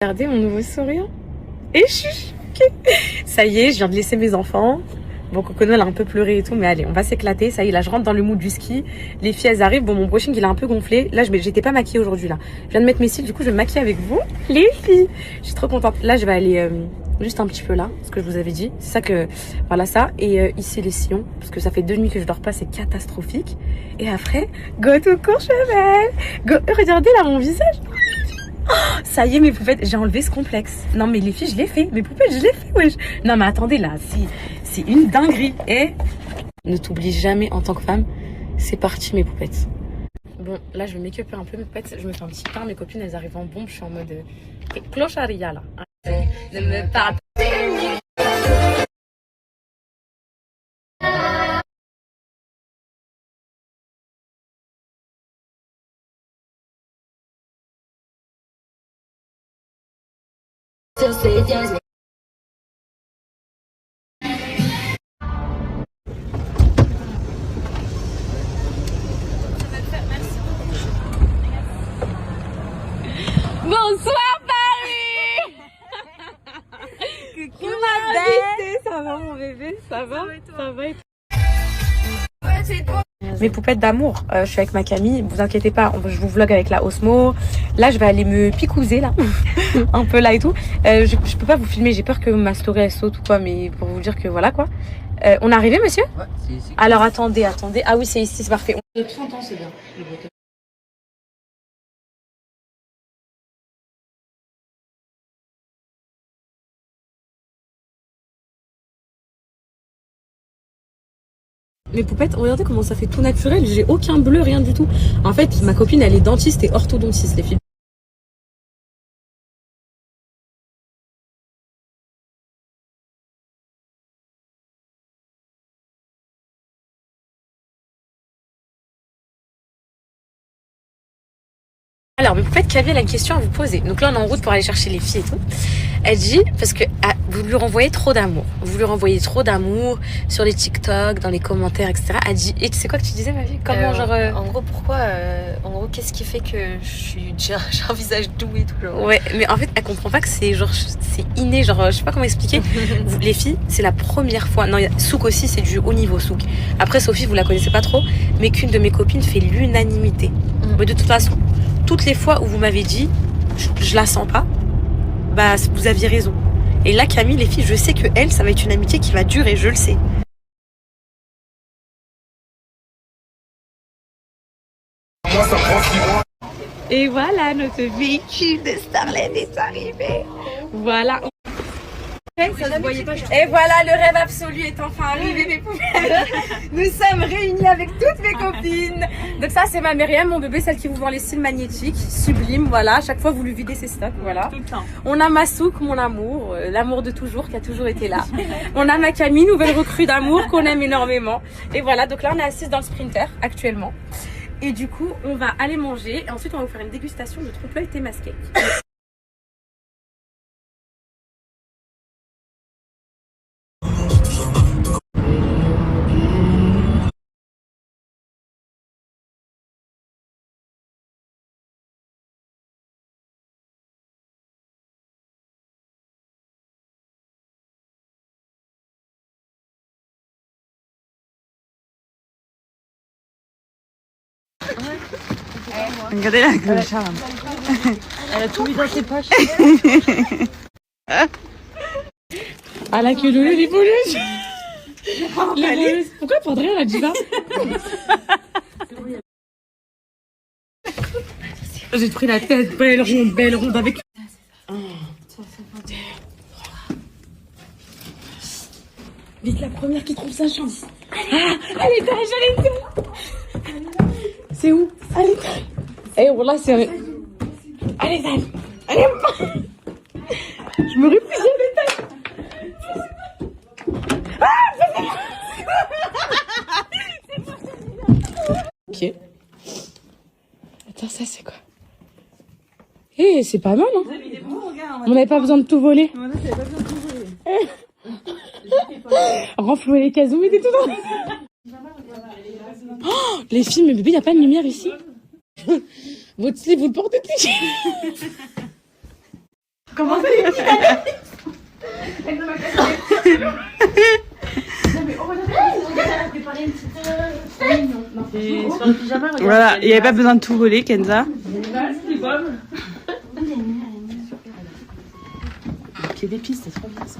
Regardez mon nouveau sourire. Et je suis choquée. Ça y est, je viens de laisser mes enfants. Bon, Cocono, elle a un peu pleuré et tout, mais allez, on va s'éclater. Ça y est, là, je rentre dans le mood du ski. Les filles, elles arrivent. Bon, mon brushing, il est un peu gonflé. Là, j'étais pas maquillée aujourd'hui, là. Je viens de mettre mes cils, du coup, je vais me maquiller avec vous, les filles. Je suis trop contente. Là, je vais aller juste un petit peu là, ce que je vous avais dit. C'est ça que... Voilà, ça. Et ici, les sillons, parce que ça fait 2 nuits que je dors pas, c'est catastrophique. Et après, go to Courchevel. Go... Regardez là, mon visage. Oh, ça y est, mes poupettes, j'ai enlevé ce complexe. Non, mais les filles, je l'ai fait. Mes poupettes, je l'ai fait, wesh. Non, mais attendez, là, c'est une dinguerie. Et ne t'oublie jamais en tant que femme. C'est parti, mes poupettes. Bon, là, je vais make-upper un peu, mes poupettes. Je me fais un petit pain. Mes copines, elles arrivent en bombe. Je suis en mode clocharia, là. Ne me parle pas. Bonsoir Paris. Coucou ma belle. Ça va mon bébé? Ça va? Ça va et toi? Mes poupettes d'amour, je suis avec ma Camille, vous inquiétez pas, je vous vlog avec la Osmo. Là je vais aller me picouser là, un peu là et tout. Je peux pas vous filmer, j'ai peur que ma story elle saute ou quoi, mais pour vous dire que voilà quoi. On est arrivé monsieur? Ouais, c'est ici. Alors attendez. Ah oui c'est ici, c'est parfait. De 30 ans c'est bien. Mes poupettes, regardez comment ça fait tout naturel, j'ai aucun bleu, rien du tout. En fait, ma copine, elle est dentiste et orthodontiste, les filles. Alors, mes poupettes, Camille, elle a une question à vous poser. Donc là, on est en route pour aller chercher les filles et tout. Elle dit, parce que vous lui renvoyez trop d'amour. Vous lui renvoyez trop d'amour sur les TikTok, dans les commentaires, etc. Elle dit, et tu sais quoi que tu disais, ma vie? Comment, En gros, pourquoi en gros, qu'est-ce qui fait que j'ai un visage doux et tout genre. Ouais, mais en fait, elle comprend pas que c'est genre, c'est inné, genre, je sais pas comment expliquer. Vous, les filles, c'est la première fois. Non, Souk aussi, c'est du haut niveau, Souk. Après, Sophie, vous la connaissez pas trop, mais qu'une de mes copines fait l'unanimité. Mais de toute façon, toutes les fois où vous m'avez dit, je la sens pas, bah, vous aviez raison. Et là, Camille, les filles, je sais que elle, ça va être une amitié qui va durer, je le sais. Et voilà, notre véhicule de Starlet est arrivé. Voilà. Et voilà, le rêve absolu est enfin arrivé, mes poupées. Nous sommes réunis avec toutes mes copines. Donc ça, c'est ma Myriam, mon bébé, celle qui vous vend les cils magnétiques, sublime, voilà. À chaque fois, vous lui videz ses stocks, voilà. Tout le temps. On a ma Souk, mon amour, l'amour de toujours, qui a toujours été là. On a ma Camille, nouvelle recrue d'amour, qu'on aime énormément. Et voilà, donc là, on est assises dans le Sprinter, actuellement. Et du coup, on va aller manger. Et ensuite, on va vous faire une dégustation de trompe-l'œil thé masqué. Regardez la clocharde. Elle a tout mis dans ses poches. Ah la queue de les boleuses. Les boleuses. Pourquoi Pandré elle a dit ça? J'ai pris la tête belle ronde avec... Vite la première qui trouve sa chance. Ah, à l'étage, à l'étage. C'est où? À l'étage. Eh voilà, c'est... À l'étage. Allez, je me réfugie à l'étage. Ok. Attends, ça c'est quoi? Eh, c'est pas mal, hein? On n'avait pas besoin de tout voler. Renflouer les casous, mais t'es tout dans... Oh, les filles, mais bébé, y a pas de lumière ici. Votre slip, vous le portez dessus. Comment ça Voilà, il n'y avait pas besoin de tout voler, Kenza. Pied d'épices, c'est trop bien ça.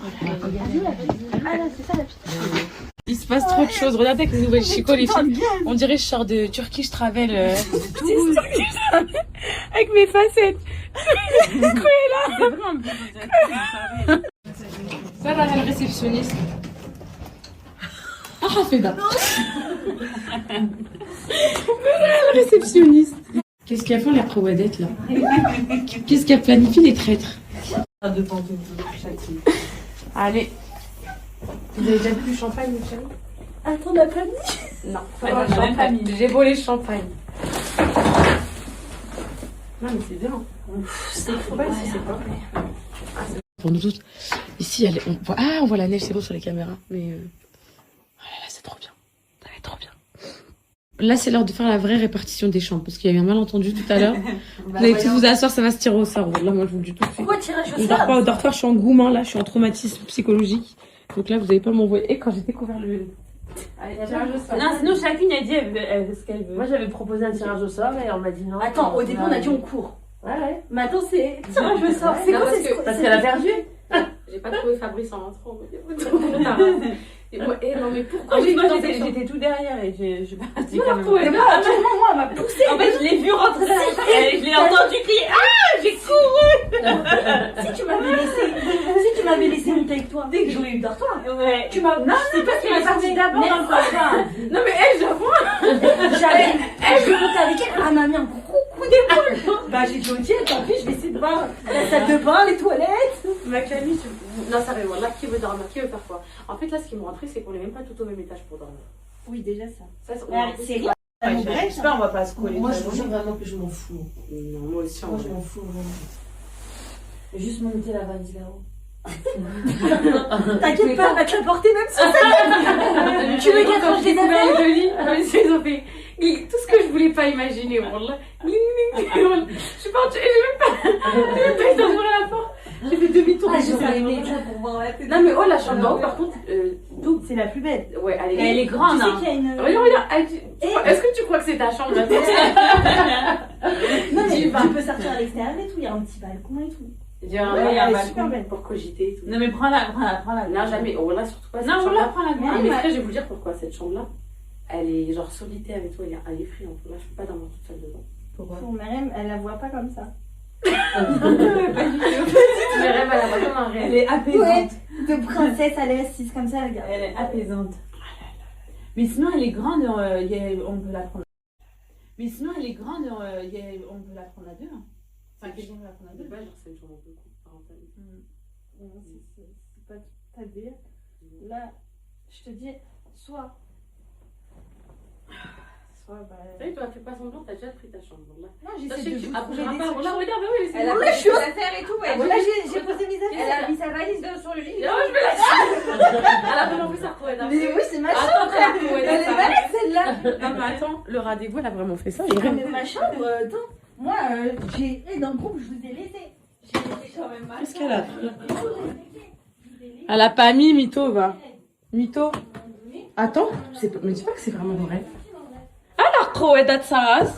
Ah là, c'est ça la piste. Il se passe trop de choses. Regardez avec les nouvelles chicots, les filles. On dirait que je sors de Turkish Travel. Avec mes facettes. Ça, là, le réceptionniste. Ah, Rafeda. Le réceptionniste. Qu'est-ce qu'elles font les prowadettes là? Qu'est-ce qu'elles planifient les traîtres? Allez. Vous avez déjà bu du champagne, mon chéri? Attends, on n'a pas dit. Non, pas de champagne. J'ai volé le champagne. Non, mais c'est bien. C'est trop Ouais, c'est pas. Pour nous toutes, ici, on voit la neige, c'est beau sur les caméras. Mais oh là là, c'est trop bien. Ça va être trop bien. Là, c'est l'heure de faire la vraie répartition des chambres. Parce qu'il y a eu un malentendu tout à l'heure. Vous allez tous vous asseoir, ça va se tirer au sort. Là, moi, je vous le dis tout de suite. Pourquoi tirage au Je sort? dors pas au dortoir, je suis en gourmand, là, je suis en traumatisme psychologique. Donc là, vous n'allez pas m'envoyer. Et quand j'ai découvert le. Non, sinon chacune a dit ce qu'elle veut. Moi j'avais proposé un tirage au sort et on m'a dit non. Attends, au début on a dit on court. Ouais. Maintenant c'est tirage au sort. C'est quoi Parce qu'elle a perdu. J'ai pas trouvé Fabrice en rentrant. Non, mais pourquoi J'étais tout derrière et j'ai pas dit quand même. Mais moi, à un moment, moi, elle m'a poussé. En fait, je l'ai vu rentrer et je l'ai entendu crier. Ah, j'ai couru. Si tu m'avais laissé monter avec toi dès que j'aurais eu le dortoir. Ouais. Tu m'as. Non, C'est parce qu'elle est partie d'abord dans le couloir. Non, mais elle, j'avoue. Je vais monter avec elle. Elle m'a mis un gros coup d'épaule. Bah, j'ai dit ok, tant pis, je vais essayer de voir la salle de bain, les toilettes. Ma Camille, non, sérieux, là, qui veut dormir? Qui veut faire quoi? En fait, là, ce qui me rend triste, c'est qu'on est même pas tout au même étage pour dormir. Oui, déjà ça. C'est C'est rien. J'espère on va pas se coller. Moi, je vous jure vraiment que je m'en fous. Non, moi aussi, en Moi, vrai. je m'en fous vraiment. Juste monter la valise là-haut. T'inquiète pas, elle va te la porter même sans ça. Tu veux qu'elle range les affaires? de lit, ils ont fait tout ce que je voulais pas imaginer. Wallah. Je suis partie, j'ai même pas été d'ouvrir la porte. J'ai fait demi-tour. Ah, je savais même ça pour voir la tête. Non, mais oh, la chambre d'en haut, par contre, double. C'est la plus belle. Ouais, Elle est grande. Tu sais Hein. qu'il y a une. Regarde. Est-ce que tu crois que c'est ta chambre là? Non, mais tu peux sortir à l'extérieur et tout. Il y a un petit balcon et tout. Il y a Ouais, un elle est balcon super belle. pour cogiter et tout. Non mais prends-la. Non, jamais. Oh là, surtout pas cette Non, chambre-là. prends-la. Ah, mais frère, je vais vous dire pourquoi cette chambre-là, elle est genre solitaire et tout, elle est friande. Là, je peux pas dormir toute seule dedans. Pourquoi? Pour Mariam, elle la voit pas comme ça. Je rêve à la voix comme un rêve. Elle est apaisante. De princesse, elle est assise comme ça, regarde. Elle est apaisante. Mais sinon elle est grande, on peut la prendre. Mais sinon elle est grande, on peut la prendre à deux. Hein. Enfin, quelqu'un peut la prendre à deux. Genre, c'est une chambre beaucoup parentale. C'est pas ta délire. Là, je te dis, soit. Bah... Tu vois, fais pas semblant, t'as déjà pris ta chambre. Là. Non, j'essaie de vous trouver des Là, solutions. regarde, oui, c'est Elle a bon. pris ses affaires et tout. Là, j'ai posé mes affaires. Elle a mis sa valise sur le lit. Non, je vais la Elle a vraiment vu ça pour elle. Mais oui, c'est ma chambre. Attends, elle Elle est malade celle-là. Non, mais attends, le rendez-vous, elle a vraiment fait ça. Mais ma chambre, attends. Moi, j'ai. Dans le groupe, je vous ai laissé. J'ai quand même mal. Qu'est-ce qu'elle a fait? Elle a pas mis Mytho, va. Mytho. Attends, mais dis pas que c'est vraiment vrai. Alors, Croeda de sa race,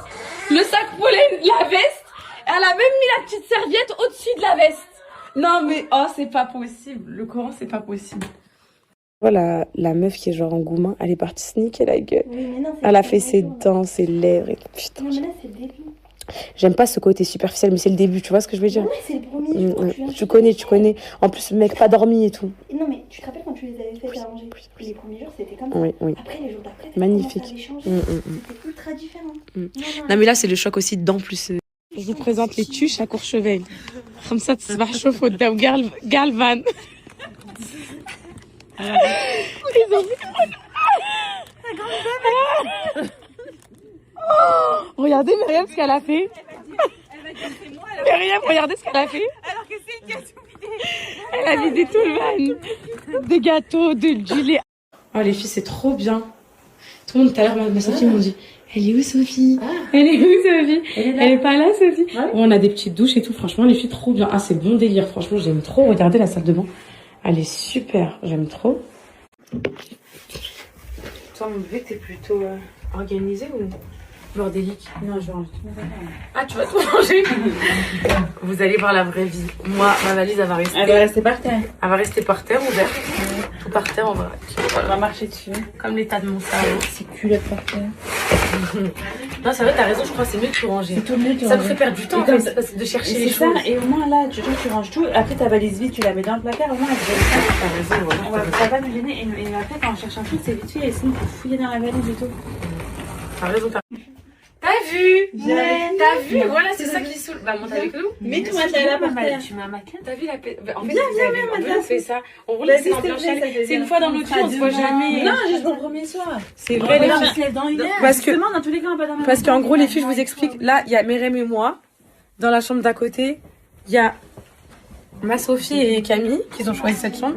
le sac pollen, la veste, elle a même mis la petite serviette au-dessus de la veste. Non, mais oh, c'est pas possible. Le Coran, c'est pas possible. Voilà, la meuf qui est genre en goumin, elle est partie sneaker la gueule. Oui, mais non, Elle a fait ses dents, ses lèvres et tout. Putain. Non, mais là, c'est le début. J'aime pas ce côté superficiel, mais c'est le début, tu vois ce que je veux dire? Ouais, c'est le premier jour. Tu connais. En plus, le mec pas dormi et tout. Non, mais tu te rappelles quand tu les avais fait à manger? Les premiers jours, c'était comme ça. Oui. Après, les jours d'après, Magnifique. ça avait changé. C'était ultra différent. Non, mais là, c'est le choc aussi dedans plus. Je vous présente les tuches à Courchevel. Comme ça, tu vas chauffer au Dao Galvan. Ils ont vu. Oh, regardez Myriam ce qu'elle a fait. Myriam, regardez ce qu'elle a fait. Alors que c'est elle qui a tout vidé. Elle a vidé tout le van. Des gâteaux, du lait. Oh les filles, c'est trop bien. Tout le monde tout à l'heure m'a sorti, ils m'ont dit Elle est où Sophie? Elle est où Sophie? Elle est pas là Sophie? Ouais. On a des petites douches et tout, franchement les filles trop bien. Ah c'est bon délire, franchement j'aime trop. Regardez la salle de bain. Elle est super, j'aime trop. Toi mon bébé t'es plutôt organisé ou bordélique? Non, je vais ranger tout mes affaires. Ah tu vas tout manger? Vous allez voir la vraie vie. Moi ma valise elle va rester. Elle va rester par terre. Elle va rester par terre ouverte. Tout par terre on va. On va marcher dessus. Comme l'état de mon cerveau. C'est culotte par terre. Non c'est vrai t'as raison, je crois que c'est mieux de tout ranger. C'est tout mieux de Ça me ranger. fait perdre du temps en Et comme fait, parce que de chercher Et les c'est ça, choses. et au moins là, tu ranges tout. Après ta valise vide, tu la mets dans le placard. Au moins, elle T'as raison, voilà. ça va nous gêner. Et après, quand on cherche un truc, c'est vite fait. Et sinon, il faut fouiller dans la valise et tout. T'as raison, T'as vu? T'as vu? Voilà, c'est ça qui saoule. Bah, monte avec nous. Mais ton matelas là par terre. Tu mets un matelas. T'as vu la paix? En fait, Viens, on fait ça. On roule Vas-y, c'est en s'il te blanche. plaît, ça fait C'est une bien. fois dans l'autre vie, on se voit jamais. Non, juste mon premier soir. C'est vrai, les On filles. se lève dans une heure. Parce que- Justement, dans tous les cas, on va pas dans la Parce même qu'en chambre. gros, les filles, je vous explique. Là, il y a Merem et moi. Dans la chambre d'à côté, il y a ma Sophie et Camille qui ont choisi cette chambre.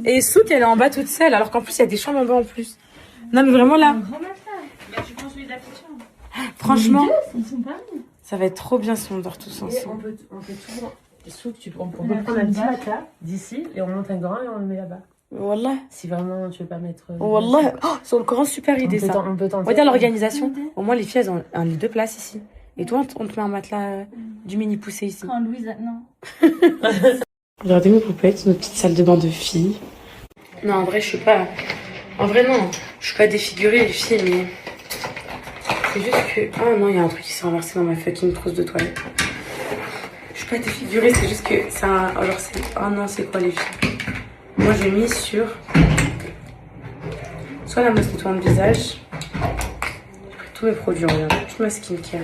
Et Souk, elle est en bas toute seule. Alors qu'en plus, il y a des chambres en bas en plus. Non, mais vraiment là. Mais tu prends celui de la petite chambre. Franchement, Ils sont pas mis. ça va être trop bien si on dort tous ensemble. On peut toujours. On peut prendre un petit matelas d'ici et on monte un grand et on le met là-bas. Wallah. Si vraiment tu veux pas mettre. Wallah. Oh, sur le Coran, super idée ça. On peut tenter. Regarde l'organisation. Au moins, les filles, elles ont un lit de place ici. Et toi, on te met un matelas du mini poussé ici. Quand Louise a... Non. Regardez mes poupettes, notre petite salle de bain de filles. Non, en vrai, je suis pas. En vrai, non. Je suis pas défigurée, les filles, mais. C'est juste que. Ah non, il y a un truc qui s'est renversé dans ma fucking trousse de toilette. Je suis pas défigurée, c'est juste que c'est un. Alors, c'est. Oh non, c'est quoi les filles? Moi, j'ai mis sur. Soit la mousse nettoyante visage. J'ai pris tous mes produits, regarde. Toute ma skincare.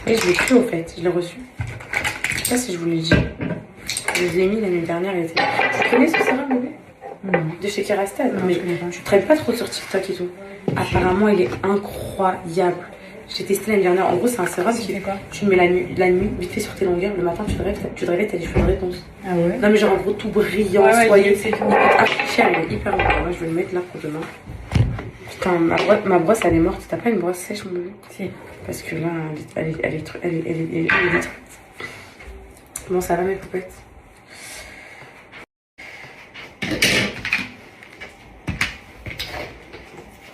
Et je l'ai plus au fait, je l'ai reçu. Je sais pas si je vous l'ai dit. Je les ai mis l'année dernière. Et tu connais ce sérum, bébé? De chez Kerastase. Mais tu traînes pas trop sur TikTok et tout. Apparemment, il est incroyable. J'ai testé l'année dernière. En gros, c'est un sérum qui. Tu le mets la nuit, vite fait sur tes longueurs. Le matin, tu te réveilles, t'as des cheveux de réponse. Ah ouais? Non, mais genre en gros, tout brillant, Ouais, soyeux. c'est tout. Ah, cher, il est hyper bon. Ouais, je vais le mettre là pour demain. Putain, ma brosse, elle est morte. T'as pas une brosse sèche, mon bébé? Si. Parce que là, elle est détruite. Comment ça va, mes poupettes?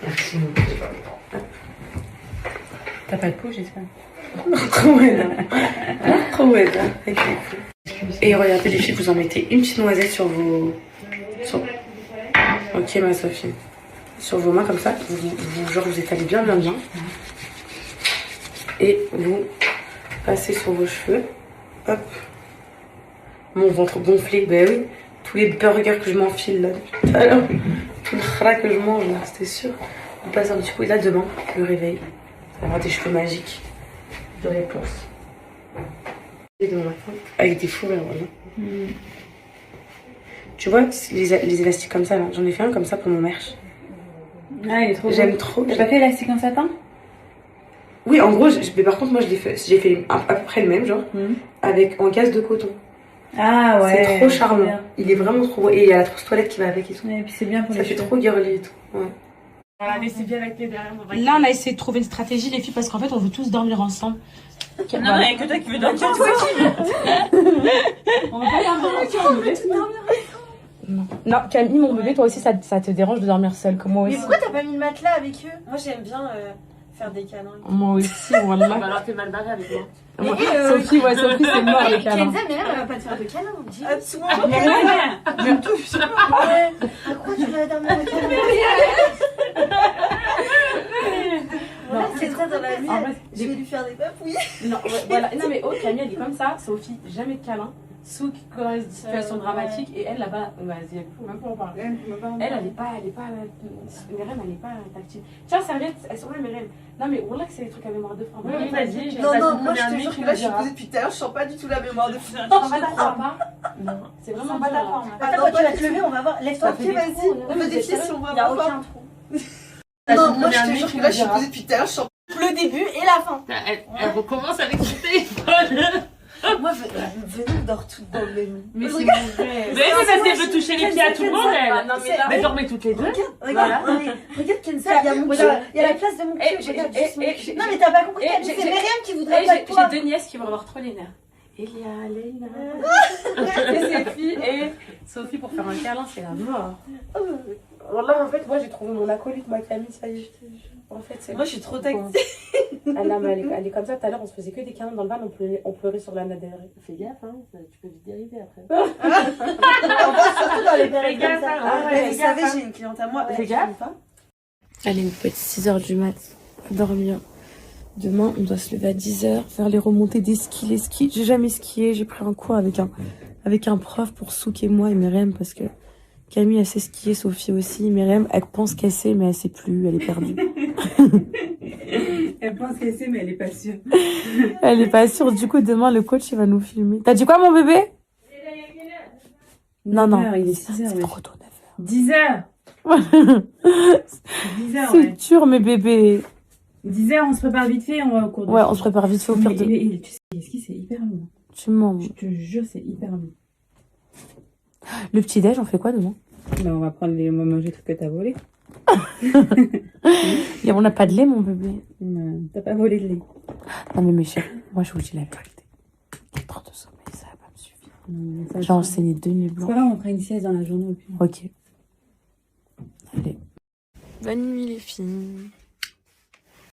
Merci, mon petit. T'as pas de peau, j'espère. Trop aide. Trop aide. Et regardez, les filles, vous en mettez une petite noisette sur vos. Ok, ma Sophie. Sur vos mains, comme ça. Genre, vous étalez bien. Et vous passez sur vos cheveux. Hop. Mon ventre gonflé, ben oui. Tous les burgers que je m'enfile là depuis tout à l'heure. Tout le khra que je mange là, c'était sûr. Vous passez un petit coup. Et là, demain, le réveil. Ça va avoir des cheveux magiques. De réponse. Et demain matin, avec des fourrures, voilà. Tu vois, les élastiques comme ça, là. J'en ai fait un comme ça pour mon merch. Ah, il est trop beau. J'aime trop. T'as pas fait élastique en satin? Oui, en gros, mais par contre, moi, j'ai fait à peu près le même, genre, avec en gaze de coton. Ah ouais. C'est trop charmant. Il est vraiment trop beau. Et il y a la trousse toilette qui va avec et tout. Et puis c'est bien pour Ça les fait cheveux. trop girly et tout. Ouais. Allez, c'est bien avec les derrière. Là, on a essayé de trouver une stratégie, les filles, parce qu'en fait, on veut tous dormir ensemble. Non, il n'y a que toi qui veux dormir. On va pas dormir. Non, Camille, mon bébé, toi aussi, ça te dérange de dormir seule, comme moi Mais aussi. pourquoi t'as pas mis le matelas avec eux? Moi j'aime bien faire des câlins. Moi aussi, voilà. Alors t'es mal barré avec moi. Sophie, ouais, Sophie, c'est mort, les câlins. Kenza, mais là, elle va pas te faire de câlins. Dis. Même tout. À quoi tu vas dormir avec câlin? Voilà, Kenza dans la nuit, En vrai, je vais lui faire des papouilles. Non, ouais, voilà. Non, mais oh, Camille, elle est comme ça. Sophie, jamais de câlin. Souk, quand il y a des situations dramatiques. Et elle, là-bas, vas-y, même pas en parler. Elle est pas. Myriam, elle est pas tactile. Tiens, serviette, elles sont là, Myriam. Non, mais voilà que c'est des trucs à mémoire de frein. Oui, vas-y. Non, non, moi je te jure que là je suis posée depuis tout à l'heure, je sens pas du tout la mémoire de film. Non, je te crois pas. Non, c'est vraiment pas dur, ta là. forme. Attends, quand tu vas te lever, on va voir. Laisse-toi Ok, vas-y, on peut défier si on va Il n'y a voir. aucun trou. Non, moi je te jure que là je suis posée depuis tout à l'heure, je sens Le début et la fin. Elle recommence avec son téléphone. Moi, venez, on dort toutes dans le même. Mais c'est mon rêve. Mais c'est parce qu'elle veut toucher les pieds à tout le monde, elle. Non, mais là, Mais dormez toutes les deux. Regarde, regarde Kenza, il y a mon cul, il y a la place de mon cul. Regarde juste mon cul. Non mais t'as pas compris, c'est Myriam qui voudrait pas de toi. J'ai deux nièces qui vont avoir trop les nerfs. Elia, Leila. Et ses filles et Sophie pour faire un câlin, c'est la mort. Là, en fait, moi j'ai trouvé mon acolyte, ma Camille, ça y est. En fait, c'est. Moi, je suis trop tactile. Ah non, mais elle est comme ça. Tout à l'heure, on se faisait que des câlins dans le van, on pleurait sur la Nadère. Fais gaffe, hein, tu peux vite dériver après. Surtout dans les périodes comme ça. Ah ouais, vous savez, j'ai une cliente à moi. Fais gaffe. Allez, il peut être 6h du mat. Faut dormir. Demain, on doit se lever à 10h, faire les remontées des skis. Les skis, j'ai jamais skié. J'ai pris un cours avec un prof pour Souk et moi et Myriam parce que Camille, elle sait skier, Sophie aussi. Myriam, elle pense qu'elle sait, mais elle sait plus. Elle est perdue. Elle pense qu'elle sait, mais elle est pas sûre. Elle est pas sûre. Du coup, demain, le coach, il va nous filmer. T'as dit quoi, mon bébé? Non, non. Il est 6h, C'est mais... trop tôt, 10h 10h, C'est ouais. dur, mes bébés. 10h, on se prépare vite fait, on va au cours de... Ouais, on se prépare vite fait au pire de... Mais tu sais, les skis, c'est hyper long. Tu mens. Je te jure, c'est hyper long. Le petit-déj, on fait quoi demain? Bah, on va manger le truc que t'as volé. Et on n'a pas de lait, mon bébé. T'as pas volé de lait. Non, mais mes chéris, moi, je vous dis la vérité. 4 heures de sommeil, ça va pas me suffire. J'ai enseigné 2 nuits C'est blanches. pas grave, on fera une sieste dans la journée. Au pire. Ok. Allez. Bonne nuit, les filles.